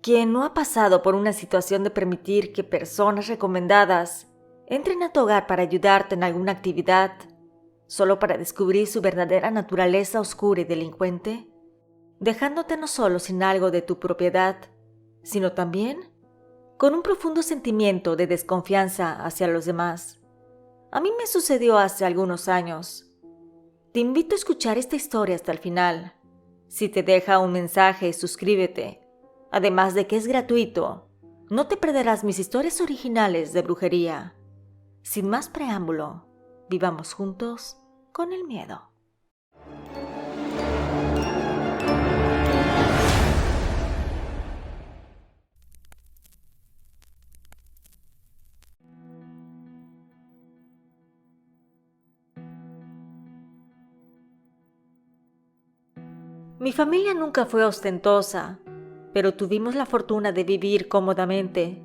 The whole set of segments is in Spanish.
¿Quién no ha pasado por una situación de permitir que personas recomendadas entren a tu hogar para ayudarte en alguna actividad, solo para descubrir su verdadera naturaleza oscura y delincuente, dejándote no solo sin algo de tu propiedad, sino también con un profundo sentimiento de desconfianza hacia los demás? A mí me sucedió hace algunos años. Te invito a escuchar esta historia hasta el final. Si te deja un mensaje, suscríbete. Además de que es gratuito, no te perderás mis historias originales de brujería. Sin más preámbulo, vivamos juntos con el miedo. Mi familia nunca fue ostentosa, pero tuvimos la fortuna de vivir cómodamente.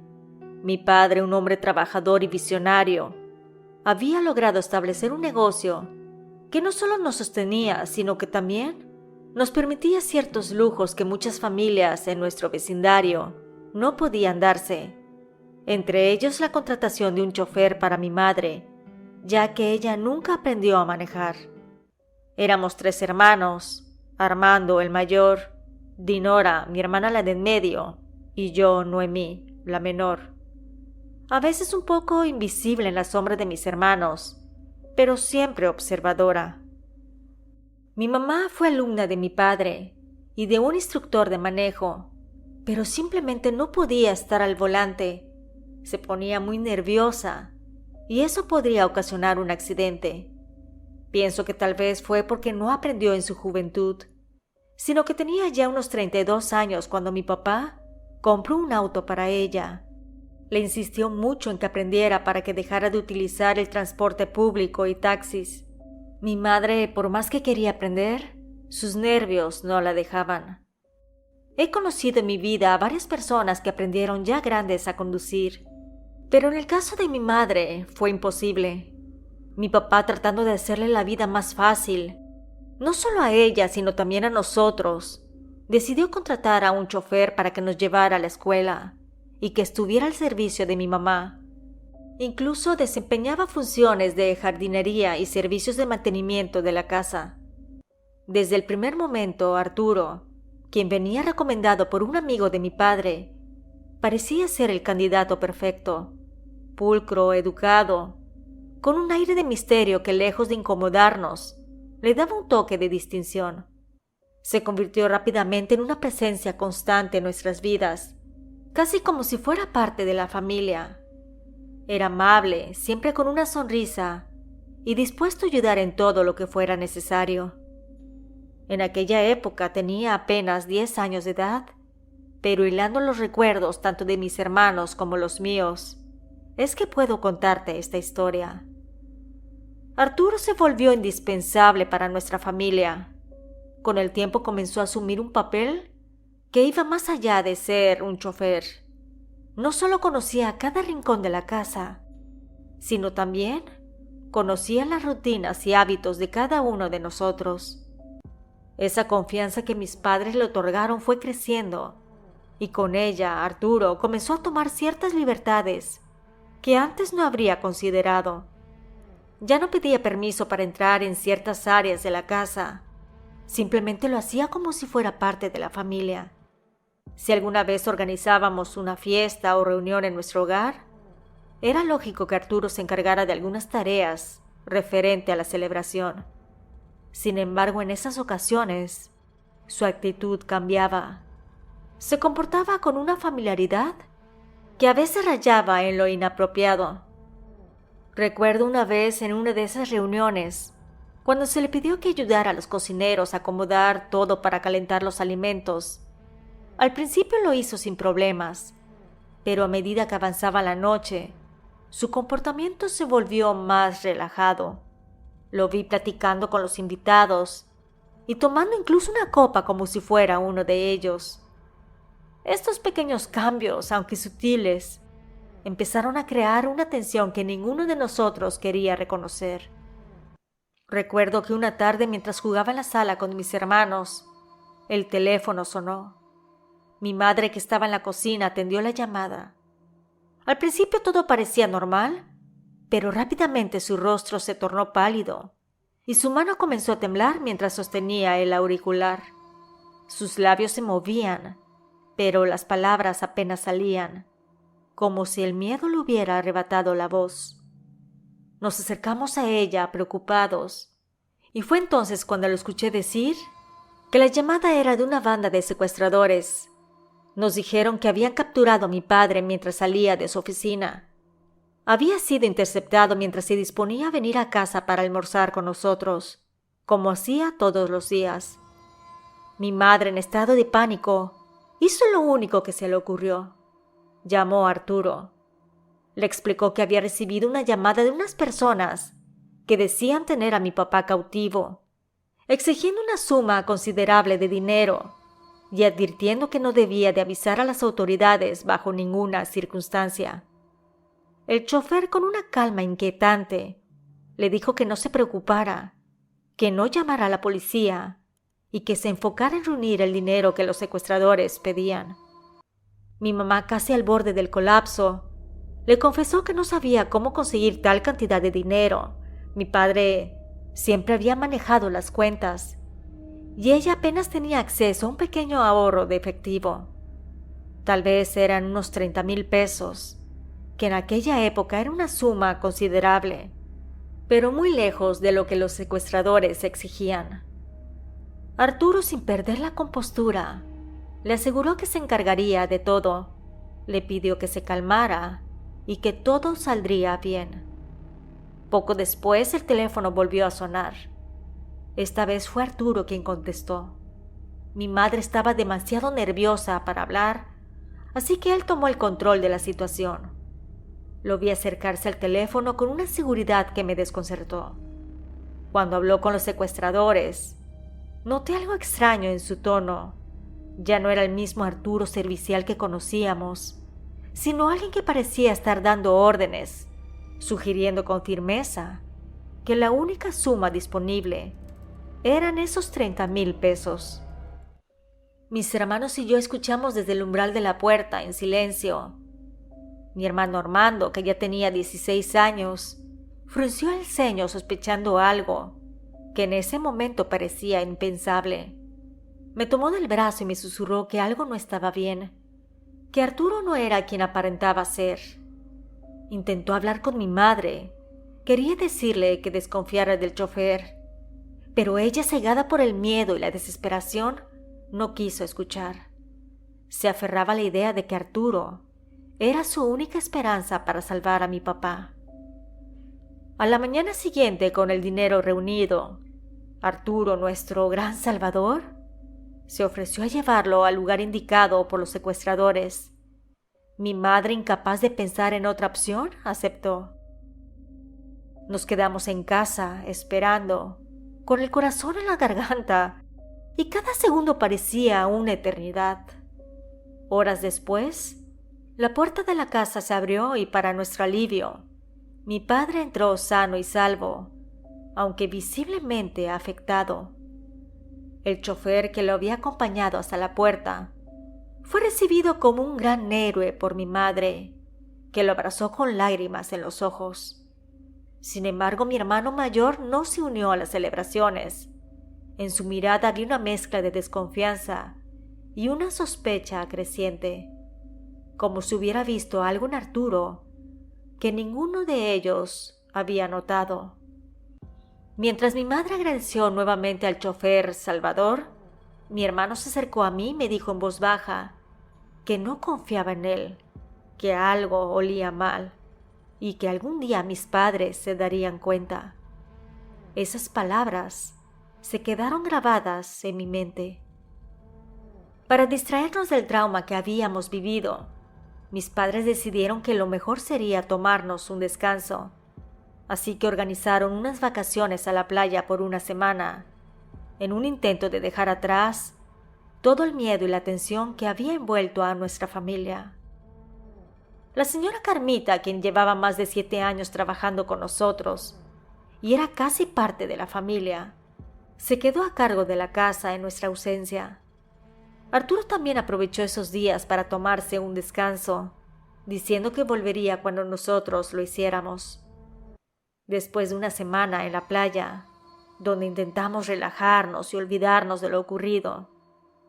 Mi padre, un hombre trabajador y visionario, había logrado establecer un negocio que no solo nos sostenía, sino que también nos permitía ciertos lujos que muchas familias en nuestro vecindario no podían darse, entre ellos la contratación de un chofer para mi madre, ya que ella nunca aprendió a manejar. Éramos 3 hermanos, Armando, el mayor, Dinora, mi hermana la de en medio, y yo, Noemí, la menor. A veces un poco invisible en la sombra de mis hermanos, pero siempre observadora. Mi mamá fue alumna de mi padre y de un instructor de manejo, pero simplemente no podía estar al volante. Se ponía muy nerviosa y eso podría ocasionar un accidente. Pienso que tal vez fue porque no aprendió en su juventud, sino que tenía ya unos 32 años cuando mi papá compró un auto para ella. Le insistió mucho en que aprendiera para que dejara de utilizar el transporte público y taxis. Mi madre, por más que quería aprender, sus nervios no la dejaban. He conocido en mi vida a varias personas que aprendieron ya grandes a conducir, pero en el caso de mi madre fue imposible. Mi papá, tratando de hacerle la vida más fácil, no solo a ella, sino también a nosotros, decidió contratar a un chofer para que nos llevara a la escuela y que estuviera al servicio de mi mamá. Incluso desempeñaba funciones de jardinería y servicios de mantenimiento de la casa. Desde el primer momento, Arturo, quien venía recomendado por un amigo de mi padre, parecía ser el candidato perfecto, pulcro, educado, con un aire de misterio que, lejos de incomodarnos, le daba un toque de distinción. Se convirtió rápidamente en una presencia constante en nuestras vidas, casi como si fuera parte de la familia. Era amable, siempre con una sonrisa y dispuesto a ayudar en todo lo que fuera necesario. En aquella época tenía apenas 10 años de edad, pero hilando los recuerdos tanto de mis hermanos como los míos, es que puedo contarte esta historia. Arturo se volvió indispensable para nuestra familia. Con el tiempo comenzó a asumir un papel que iba más allá de ser un chofer. No solo conocía cada rincón de la casa, sino también conocía las rutinas y hábitos de cada uno de nosotros. Esa confianza que mis padres le otorgaron fue creciendo, y con ella Arturo comenzó a tomar ciertas libertades que antes no habría considerado. Ya no pedía permiso para entrar en ciertas áreas de la casa. Simplemente lo hacía como si fuera parte de la familia. Si alguna vez organizábamos una fiesta o reunión en nuestro hogar, era lógico que Arturo se encargara de algunas tareas referente a la celebración. Sin embargo, en esas ocasiones, su actitud cambiaba. Se comportaba con una familiaridad que a veces rayaba en lo inapropiado. Recuerdo una vez en una de esas reuniones, cuando se le pidió que ayudara a los cocineros a acomodar todo para calentar los alimentos. Al principio lo hizo sin problemas, pero a medida que avanzaba la noche, su comportamiento se volvió más relajado. Lo vi platicando con los invitados y tomando incluso una copa como si fuera uno de ellos. Estos pequeños cambios, aunque sutiles, empezaron a crear una tensión que ninguno de nosotros quería reconocer. Recuerdo que una tarde, mientras jugaba en la sala con mis hermanos, el teléfono sonó. Mi madre, que estaba en la cocina, atendió la llamada. Al principio todo parecía normal, pero rápidamente su rostro se tornó pálido y su mano comenzó a temblar mientras sostenía el auricular. Sus labios se movían, pero las palabras apenas salían, como si el miedo le hubiera arrebatado la voz. Nos acercamos a ella preocupados, y fue entonces cuando lo escuché decir que la llamada era de una banda de secuestradores. Nos dijeron que habían capturado a mi padre mientras salía de su oficina. Había sido interceptado mientras se disponía a venir a casa para almorzar con nosotros, como hacía todos los días. Mi madre, en estado de pánico, hizo lo único que se le ocurrió. Llamó a Arturo. Le explicó que había recibido una llamada de unas personas que decían tener a mi papá cautivo, exigiendo una suma considerable de dinero y advirtiendo que no debía de avisar a las autoridades bajo ninguna circunstancia. El chofer, con una calma inquietante, le dijo que no se preocupara, que no llamara a la policía y que se enfocara en reunir el dinero que los secuestradores pedían. Mi mamá, casi al borde del colapso, le confesó que no sabía cómo conseguir tal cantidad de dinero. Mi padre siempre había manejado las cuentas y ella apenas tenía acceso a un pequeño ahorro de efectivo. Tal vez eran unos 30,000 pesos, que en aquella época era una suma considerable, pero muy lejos de lo que los secuestradores exigían. Arturo, sin perder la compostura, le aseguró que se encargaría de todo, le pidió que se calmara y que todo saldría bien. Poco después el teléfono volvió a sonar. Esta vez fue Arturo quien contestó. Mi madre estaba demasiado nerviosa para hablar, así que él tomó el control de la situación. Lo vi acercarse al teléfono con una seguridad que me desconcertó. Cuando habló con los secuestradores, noté algo extraño en su tono. Ya no era el mismo Arturo servicial que conocíamos, sino alguien que parecía estar dando órdenes, sugiriendo con firmeza que la única suma disponible eran esos 30,000 pesos. Mis hermanos y yo escuchamos desde el umbral de la puerta en silencio. Mi hermano Armando, que ya tenía 16 años, frunció el ceño sospechando algo que en ese momento parecía impensable. Me tomó del brazo y me susurró que algo no estaba bien, que Arturo no era quien aparentaba ser. Intentó hablar con mi madre. Quería decirle que desconfiara del chofer, pero ella, cegada por el miedo y la desesperación, no quiso escuchar. Se aferraba a la idea de que Arturo era su única esperanza para salvar a mi papá. A la mañana siguiente, con el dinero reunido, Arturo, nuestro gran salvador, se ofreció a llevarlo al lugar indicado por los secuestradores. Mi madre, incapaz de pensar en otra opción, aceptó. Nos quedamos en casa, esperando, con el corazón en la garganta, y cada segundo parecía una eternidad. Horas después, la puerta de la casa se abrió y, para nuestro alivio, mi padre entró sano y salvo, aunque visiblemente afectado. El chofer, que lo había acompañado hasta la puerta, fue recibido como un gran héroe por mi madre, que lo abrazó con lágrimas en los ojos. Sin embargo, mi hermano mayor no se unió a las celebraciones. En su mirada había una mezcla de desconfianza y una sospecha creciente, como si hubiera visto algo en Arturo que ninguno de ellos había notado. Mientras mi madre agradeció nuevamente al chofer Salvador, mi hermano se acercó a mí y me dijo en voz baja que no confiaba en él, que algo olía mal y que algún día mis padres se darían cuenta. Esas palabras se quedaron grabadas en mi mente. Para distraernos del trauma que habíamos vivido, mis padres decidieron que lo mejor sería tomarnos un descanso, así que organizaron unas vacaciones a la playa por una semana, en un intento de dejar atrás todo el miedo y la tensión que había envuelto a nuestra familia. La señora Carmita, quien llevaba más de 7 años trabajando con nosotros y era casi parte de la familia, se quedó a cargo de la casa en nuestra ausencia. Arturo también aprovechó esos días para tomarse un descanso, diciendo que volvería cuando nosotros lo hiciéramos. Después de una semana en la playa, donde intentamos relajarnos y olvidarnos de lo ocurrido,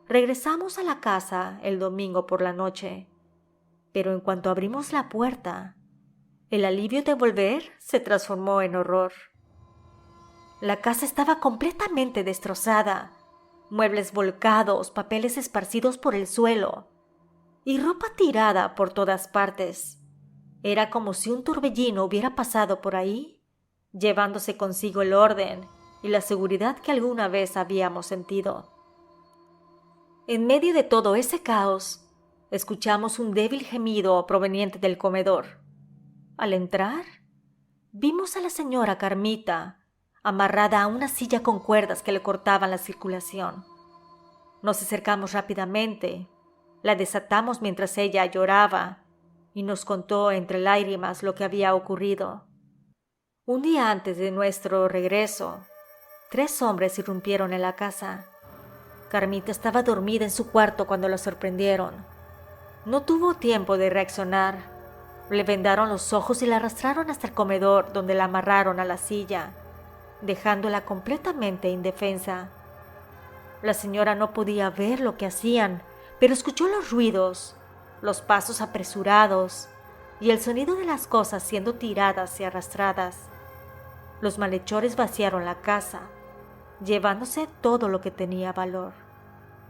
regresamos a la casa el domingo por la noche. Pero en cuanto abrimos la puerta, el alivio de volver se transformó en horror. La casa estaba completamente destrozada, muebles volcados, papeles esparcidos por el suelo y ropa tirada por todas partes. Era como si un torbellino hubiera pasado por ahí, llevándose consigo el orden y la seguridad que alguna vez habíamos sentido. En medio de todo ese caos, escuchamos un débil gemido proveniente del comedor. Al entrar, vimos a la señora Carmita amarrada a una silla con cuerdas que le cortaban la circulación. Nos acercamos rápidamente, la desatamos mientras ella lloraba y nos contó entre lágrimas lo que había ocurrido. Un día antes de nuestro regreso, 3 hombres irrumpieron en la casa. Carmita estaba dormida en su cuarto cuando la sorprendieron. No tuvo tiempo de reaccionar. Le vendaron los ojos y la arrastraron hasta el comedor, donde la amarraron a la silla, dejándola completamente indefensa. La señora no podía ver lo que hacían, pero escuchó los ruidos, los pasos apresurados y el sonido de las cosas siendo tiradas y arrastradas. Los malhechores vaciaron la casa, llevándose todo lo que tenía valor: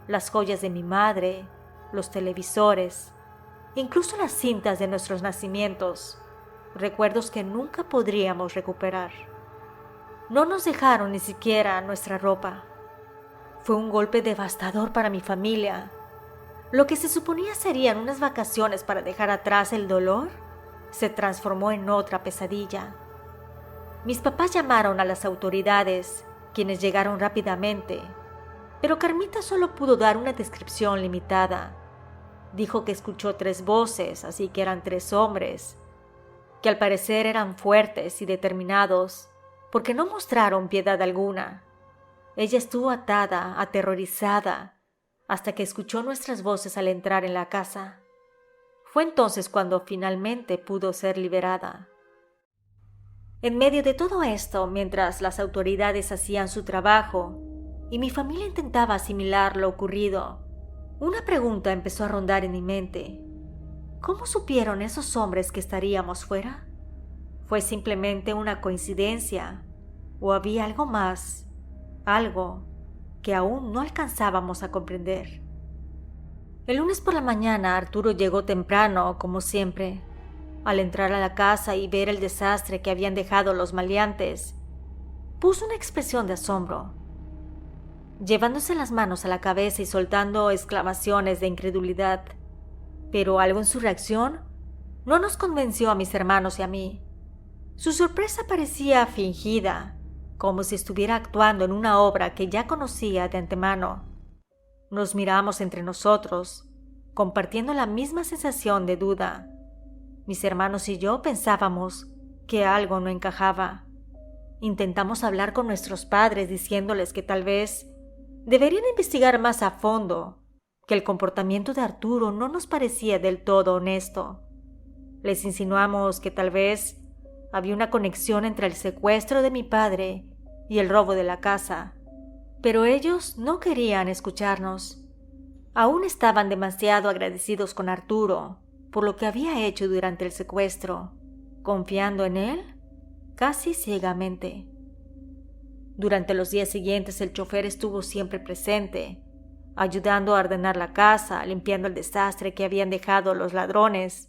las joyas de mi madre, los televisores, incluso las cintas de nuestros nacimientos, recuerdos que nunca podríamos recuperar. No nos dejaron ni siquiera nuestra ropa. Fue un golpe devastador para mi familia. Lo que se suponía serían unas vacaciones para dejar atrás el dolor, se transformó en otra pesadilla. Mis papás llamaron a las autoridades, quienes llegaron rápidamente, pero Carmita solo pudo dar una descripción limitada. Dijo que escuchó 3 voces, así que eran 3 hombres, que al parecer eran fuertes y determinados, porque no mostraron piedad alguna. Ella estuvo atada, aterrorizada, hasta que escuchó nuestras voces al entrar en la casa. Fue entonces cuando finalmente pudo ser liberada. En medio de todo esto, mientras las autoridades hacían su trabajo y mi familia intentaba asimilar lo ocurrido, una pregunta empezó a rondar en mi mente. ¿Cómo supieron esos hombres que estaríamos fuera? ¿Fue simplemente una coincidencia? ¿O había algo más? Algo que aún no alcanzábamos a comprender. El lunes por la mañana Arturo llegó temprano, como siempre. Al entrar a la casa y ver el desastre que habían dejado los maleantes, puso una expresión de asombro, llevándose las manos a la cabeza y soltando exclamaciones de incredulidad. Pero algo en su reacción no nos convenció a mis hermanos y a mí. Su sorpresa parecía fingida, como si estuviera actuando en una obra que ya conocía de antemano. Nos miramos entre nosotros, compartiendo la misma sensación de duda. Mis hermanos y yo pensábamos que algo no encajaba. Intentamos hablar con nuestros padres diciéndoles que tal vez deberían investigar más a fondo, que el comportamiento de Arturo no nos parecía del todo honesto. Les insinuamos que tal vez había una conexión entre el secuestro de mi padre y el robo de la casa, pero ellos no querían escucharnos. Aún estaban demasiado agradecidos con Arturo por lo que había hecho durante el secuestro, confiando en él casi ciegamente. Durante los días siguientes el chofer estuvo siempre presente, ayudando a ordenar la casa, limpiando el desastre que habían dejado los ladrones.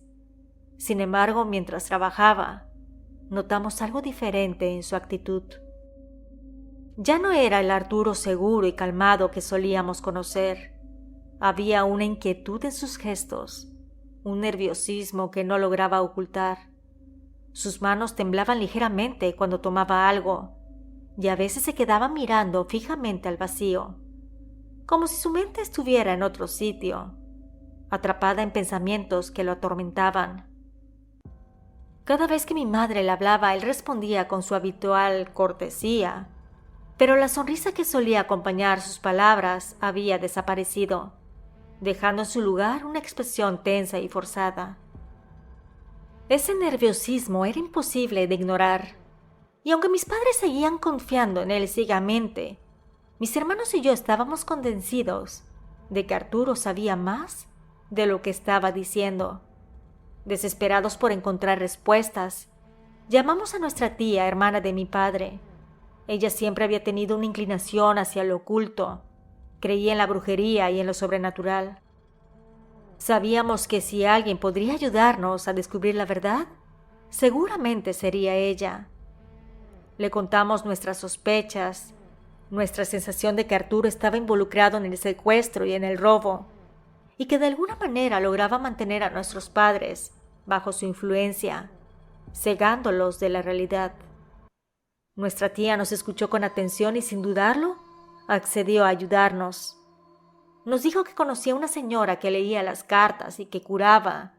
Sin embargo, mientras trabajaba, notamos algo diferente en su actitud. Ya no era el Arturo seguro y calmado que solíamos conocer. Había una inquietud en sus gestos, un nerviosismo que no lograba ocultar. Sus manos temblaban ligeramente cuando tomaba algo, y a veces se quedaba mirando fijamente al vacío, como si su mente estuviera en otro sitio, atrapada en pensamientos que lo atormentaban. Cada vez que mi madre le hablaba, él respondía con su habitual cortesía, pero la sonrisa que solía acompañar sus palabras había desaparecido. dejando en su lugar una expresión tensa y forzada. Ese nerviosismo era imposible de ignorar, y aunque mis padres seguían confiando en él ciegamente, mis hermanos y yo estábamos convencidos de que Arturo sabía más de lo que estaba diciendo. Desesperados por encontrar respuestas, llamamos a nuestra tía, hermana de mi padre. Ella siempre había tenido una inclinación hacia lo oculto, creía en la brujería y en lo sobrenatural. Sabíamos que si alguien podría ayudarnos a descubrir la verdad, seguramente sería ella. Le contamos nuestras sospechas, nuestra sensación de que Arturo estaba involucrado en el secuestro y en el robo, y que de alguna manera lograba mantener a nuestros padres bajo su influencia, cegándolos de la realidad. Nuestra tía nos escuchó con atención y, sin dudarlo, accedió a ayudarnos. Nos dijo que conocía a una señora que leía las cartas y que curaba,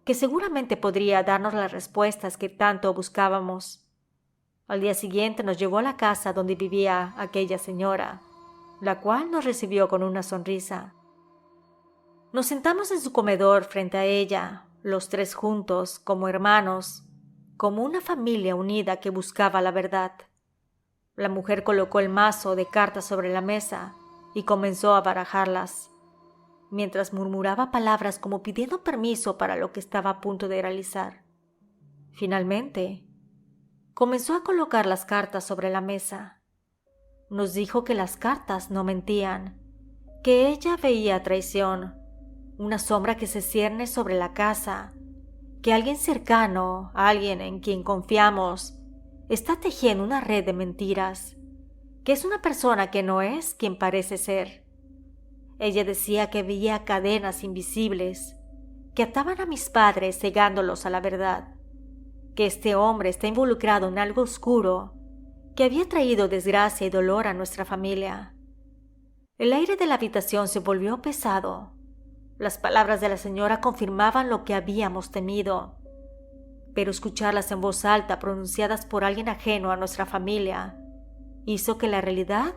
que seguramente podría darnos las respuestas que tanto buscábamos. Al día siguiente nos llevó a la casa donde vivía aquella señora, la cual nos recibió con una sonrisa. Nos sentamos en su comedor frente a ella, los tres juntos, como hermanos, como una familia unida que buscaba la verdad. La mujer colocó el mazo de cartas sobre la mesa y comenzó a barajarlas, mientras murmuraba palabras como pidiendo permiso para lo que estaba a punto de realizar. Finalmente, comenzó a colocar las cartas sobre la mesa. Nos dijo que las cartas no mentían, que ella veía traición, una sombra que se cierne sobre la casa, que alguien cercano, alguien en quien confiamos, está tejiendo una red de mentiras, que es una persona que no es quien parece ser. Ella decía que veía cadenas invisibles que ataban a mis padres cegándolos a la verdad, que este hombre está involucrado en algo oscuro que había traído desgracia y dolor a nuestra familia. El aire de la habitación se volvió pesado. Las palabras de la señora confirmaban lo que habíamos temido, pero escucharlas en voz alta pronunciadas por alguien ajeno a nuestra familia hizo que la realidad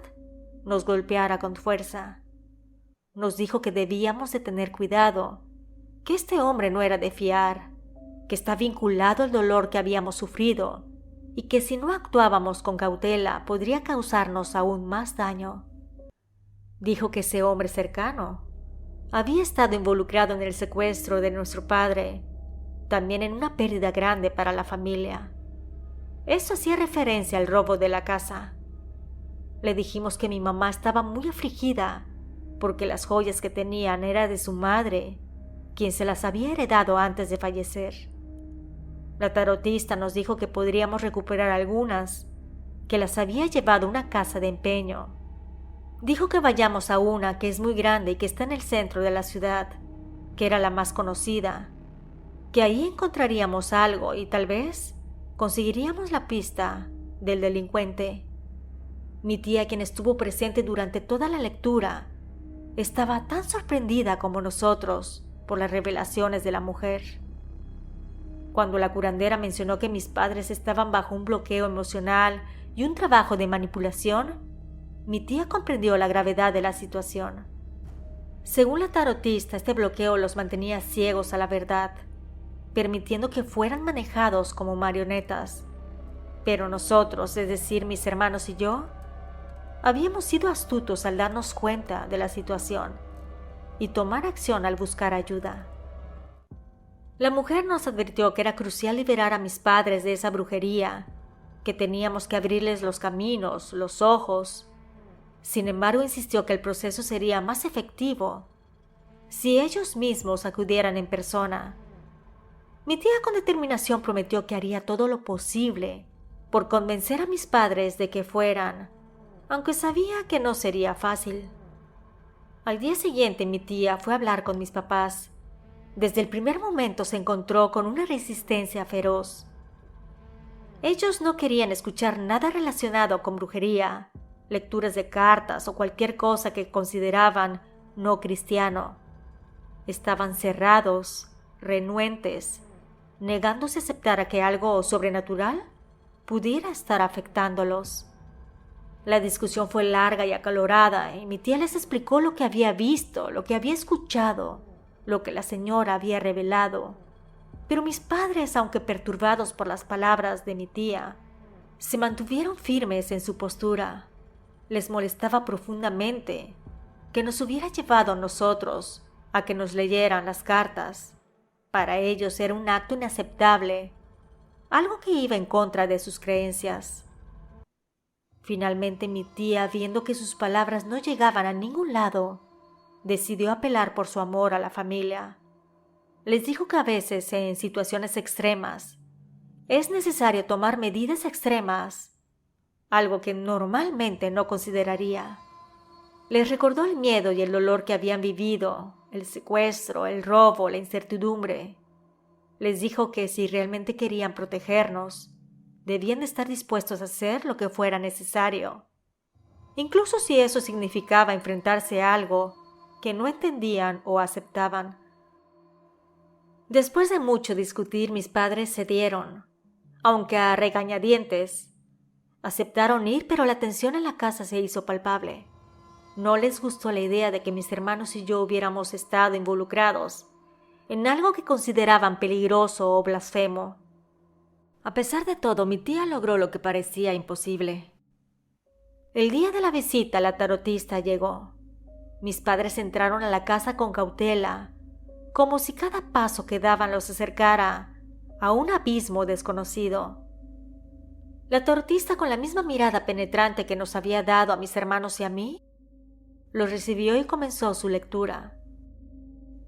nos golpeara con fuerza. Nos dijo que debíamos de tener cuidado, que este hombre no era de fiar, que está vinculado al dolor que habíamos sufrido y que si no actuábamos con cautela podría causarnos aún más daño. Dijo que ese hombre cercano había estado involucrado en el secuestro de nuestro padre, también en una pérdida grande para la familia. Eso hacía referencia al robo de la casa. Le dijimos que mi mamá estaba muy afligida porque las joyas que tenían eran de su madre, quien se las había heredado antes de fallecer. La tarotista nos dijo que podríamos recuperar algunas, que las había llevado a una casa de empeño. Dijo que vayamos a una que es muy grande y que está en el centro de la ciudad, que era la más conocida, que ahí encontraríamos algo y tal vez conseguiríamos la pista del delincuente. Mi tía, quien estuvo presente durante toda la lectura, estaba tan sorprendida como nosotros por las revelaciones de la mujer. Cuando la curandera mencionó que mis padres estaban bajo un bloqueo emocional y un trabajo de manipulación, mi tía comprendió la gravedad de la situación. Según la tarotista, este bloqueo los mantenía ciegos a la verdad, permitiendo que fueran manejados como marionetas. Pero nosotros, es decir, mis hermanos y yo, habíamos sido astutos al darnos cuenta de la situación y tomar acción al buscar ayuda. La mujer nos advirtió que era crucial liberar a mis padres de esa brujería, que teníamos que abrirles los caminos, los ojos. Sin embargo, insistió que el proceso sería más efectivo si ellos mismos acudieran en persona. Mi tía con determinación prometió que haría todo lo posible por convencer a mis padres de que fueran, aunque sabía que no sería fácil. Al día siguiente mi tía fue a hablar con mis papás. Desde el primer momento se encontró con una resistencia feroz. Ellos no querían escuchar nada relacionado con brujería, lecturas de cartas o cualquier cosa que consideraban no cristiano. Estaban cerrados, renuentes, negándose a aceptar a que algo sobrenatural pudiera estar afectándolos. La discusión fue larga y acalorada, y mi tía les explicó lo que había visto, lo que había escuchado, lo que la señora había revelado. Pero mis padres, aunque perturbados por las palabras de mi tía, se mantuvieron firmes en su postura. Les molestaba profundamente que nos hubiera llevado a nosotros a que nos leyeran las cartas. Para ellos era un acto inaceptable, algo que iba en contra de sus creencias. Finalmente mi tía, viendo que sus palabras no llegaban a ningún lado, decidió apelar por su amor a la familia. Les dijo que a veces, en situaciones extremas, es necesario tomar medidas extremas, algo que normalmente no consideraría. Les recordó el miedo y el dolor que habían vivido, el secuestro, el robo, la incertidumbre. Les dijo que si realmente querían protegernos, debían estar dispuestos a hacer lo que fuera necesario, incluso si eso significaba enfrentarse a algo que no entendían o aceptaban. Después de mucho discutir, mis padres cedieron, aunque a regañadientes. Aceptaron ir, pero la tensión en la casa se hizo palpable. No les gustó la idea de que mis hermanos y yo hubiéramos estado involucrados en algo que consideraban peligroso o blasfemo. A pesar de todo, mi tía logró lo que parecía imposible. El día de la visita, la tarotista llegó. Mis padres entraron a la casa con cautela, como si cada paso que daban los acercara a un abismo desconocido. La tarotista, con la misma mirada penetrante que nos había dado a mis hermanos y a mí, los recibió y comenzó su lectura.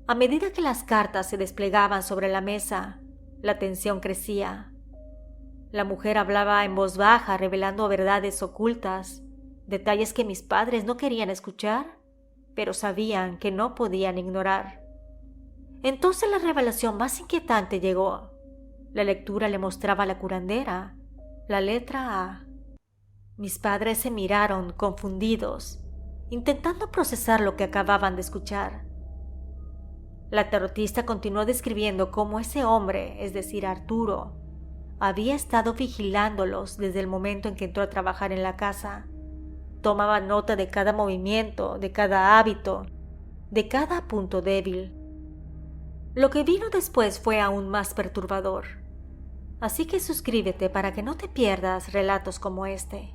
A medida que las cartas se desplegaban sobre la mesa, la tensión crecía. La mujer hablaba en voz baja, revelando verdades ocultas, detalles que mis padres no querían escuchar, pero sabían que no podían ignorar. Entonces la revelación más inquietante llegó. La lectura le mostraba a la curandera la letra A. Mis padres se miraron confundidos, intentando procesar lo que acababan de escuchar. La tarotista continuó describiendo cómo ese hombre, es decir, Arturo, había estado vigilándolos desde el momento en que entró a trabajar en la casa. Tomaba nota de cada movimiento, de cada hábito, de cada punto débil. Lo que vino después fue aún más perturbador. Así que suscríbete para que no te pierdas relatos como este.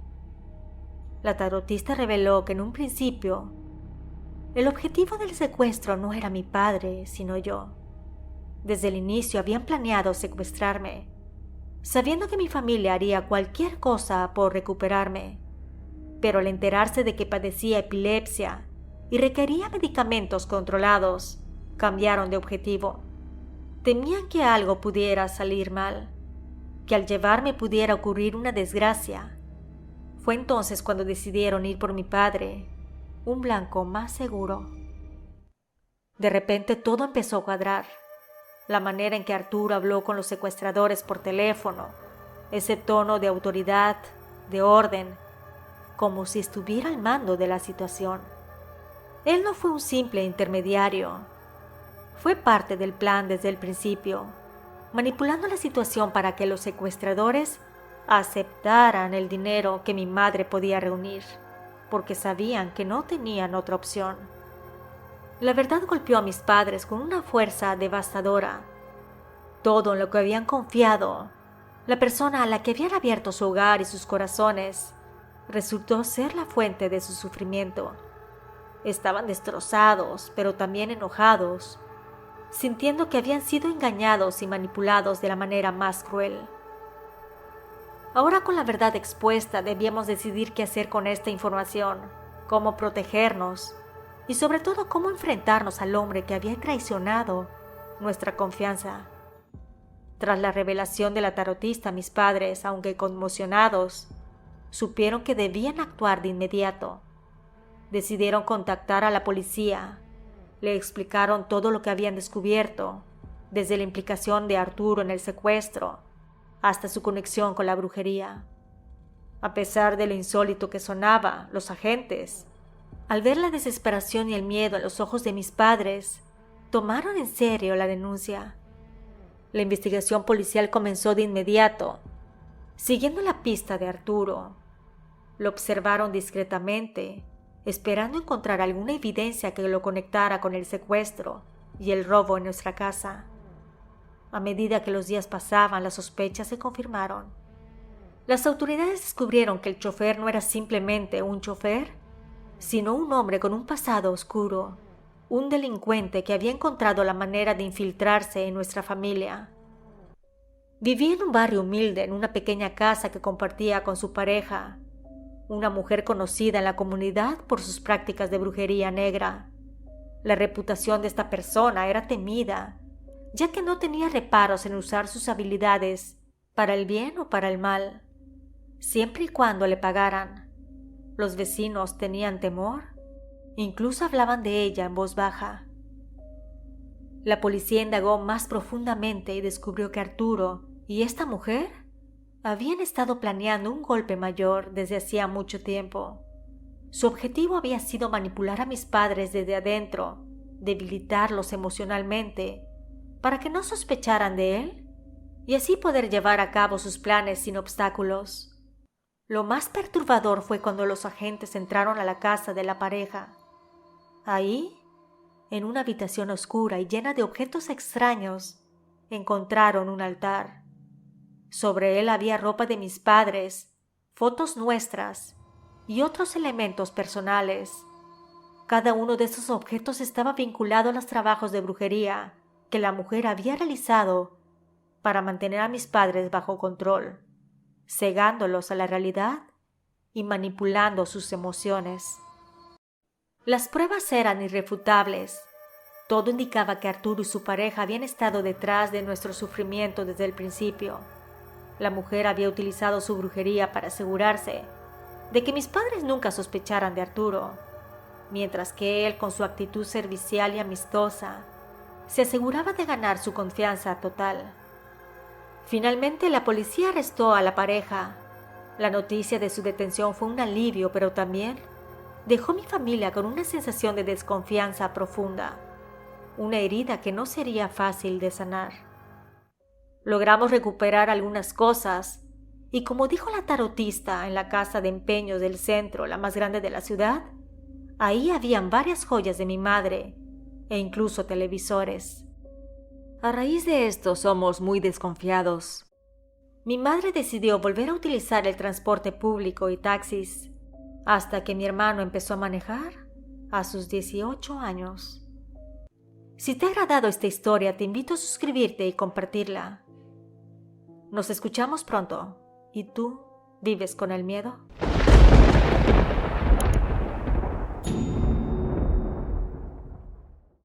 La tarotista reveló que en un principio el objetivo del secuestro no era mi padre, sino yo. Desde el inicio habían planeado secuestrarme, sabiendo que mi familia haría cualquier cosa por recuperarme. Pero al enterarse de que padecía epilepsia y requería medicamentos controlados, cambiaron de objetivo. Temían que algo pudiera salir mal, que al llevarme pudiera ocurrir una desgracia. Fue entonces cuando decidieron ir por mi padre, un blanco más seguro. De repente todo empezó a cuadrar. La manera en que Arturo habló con los secuestradores por teléfono, ese tono de autoridad, de orden, como si estuviera al mando de la situación. Él no fue un simple intermediario. Fue parte del plan desde el principio, manipulando la situación para que los secuestradores aceptaran el dinero que mi madre podía reunir, porque sabían que no tenían otra opción. La verdad golpeó a mis padres con una fuerza devastadora. Todo en lo que habían confiado, la persona a la que habían abierto su hogar y sus corazones, resultó ser la fuente de su sufrimiento. Estaban destrozados, pero también enojados, sintiendo que habían sido engañados y manipulados de la manera más cruel. Ahora, con la verdad expuesta, debíamos decidir qué hacer con esta información, cómo protegernos y sobre todo cómo enfrentarnos al hombre que había traicionado nuestra confianza. Tras la revelación de la tarotista, mis padres, aunque conmocionados, supieron que debían actuar de inmediato. Decidieron contactar a la policía. Le explicaron todo lo que habían descubierto, desde la implicación de Arturo en el secuestro hasta su conexión con la brujería. A pesar de lo insólito que sonaba, los agentes, al ver la desesperación y el miedo en los ojos de mis padres, tomaron en serio la denuncia. La investigación policial comenzó de inmediato, siguiendo la pista de Arturo. Lo observaron discretamente, esperando encontrar alguna evidencia que lo conectara con el secuestro y el robo en nuestra casa. A medida que los días pasaban, las sospechas se confirmaron. Las autoridades descubrieron que el chofer no era simplemente un chofer, sino un hombre con un pasado oscuro, un delincuente que había encontrado la manera de infiltrarse en nuestra familia. Vivía en un barrio humilde, en una pequeña casa que compartía con su pareja, una mujer conocida en la comunidad por sus prácticas de brujería negra. La reputación de esta persona era temida, ya que no tenía reparos en usar sus habilidades para el bien o para el mal, siempre y cuando le pagaran. Los vecinos tenían temor, incluso hablaban de ella en voz baja. La policía indagó más profundamente y descubrió que Arturo y esta mujer habían estado planeando un golpe mayor desde hacía mucho tiempo. Su objetivo había sido manipular a mis padres desde adentro, debilitarlos emocionalmente, para que no sospecharan de él y así poder llevar a cabo sus planes sin obstáculos. Lo más perturbador fue cuando los agentes entraron a la casa de la pareja. Ahí, en una habitación oscura y llena de objetos extraños, encontraron un altar. Sobre él había ropa de mis padres, fotos nuestras y otros elementos personales. Cada uno de esos objetos estaba vinculado a los trabajos de brujería que la mujer había realizado para mantener a mis padres bajo control, cegándolos a la realidad y manipulando sus emociones. Las pruebas eran irrefutables. Todo indicaba que Arturo y su pareja habían estado detrás de nuestro sufrimiento desde el principio. La mujer había utilizado su brujería para asegurarse de que mis padres nunca sospecharan de Arturo, mientras que él, con su actitud servicial y amistosa, se aseguraba de ganar su confianza total. Finalmente, la policía arrestó a la pareja. La noticia de su detención fue un alivio, pero también dejó a mi familia con una sensación de desconfianza profunda, una herida que no sería fácil de sanar. Logramos recuperar algunas cosas y, como dijo la tarotista, en la casa de empeños del centro, la más grande de la ciudad, ahí habían varias joyas de mi madre e incluso televisores. A raíz de esto somos muy desconfiados. Mi madre decidió volver a utilizar el transporte público y taxis, hasta que mi hermano empezó a manejar a sus 18 años. Si te ha agradado esta historia, te invito a suscribirte y compartirla. Nos escuchamos pronto. ¿Y tú vives con el miedo?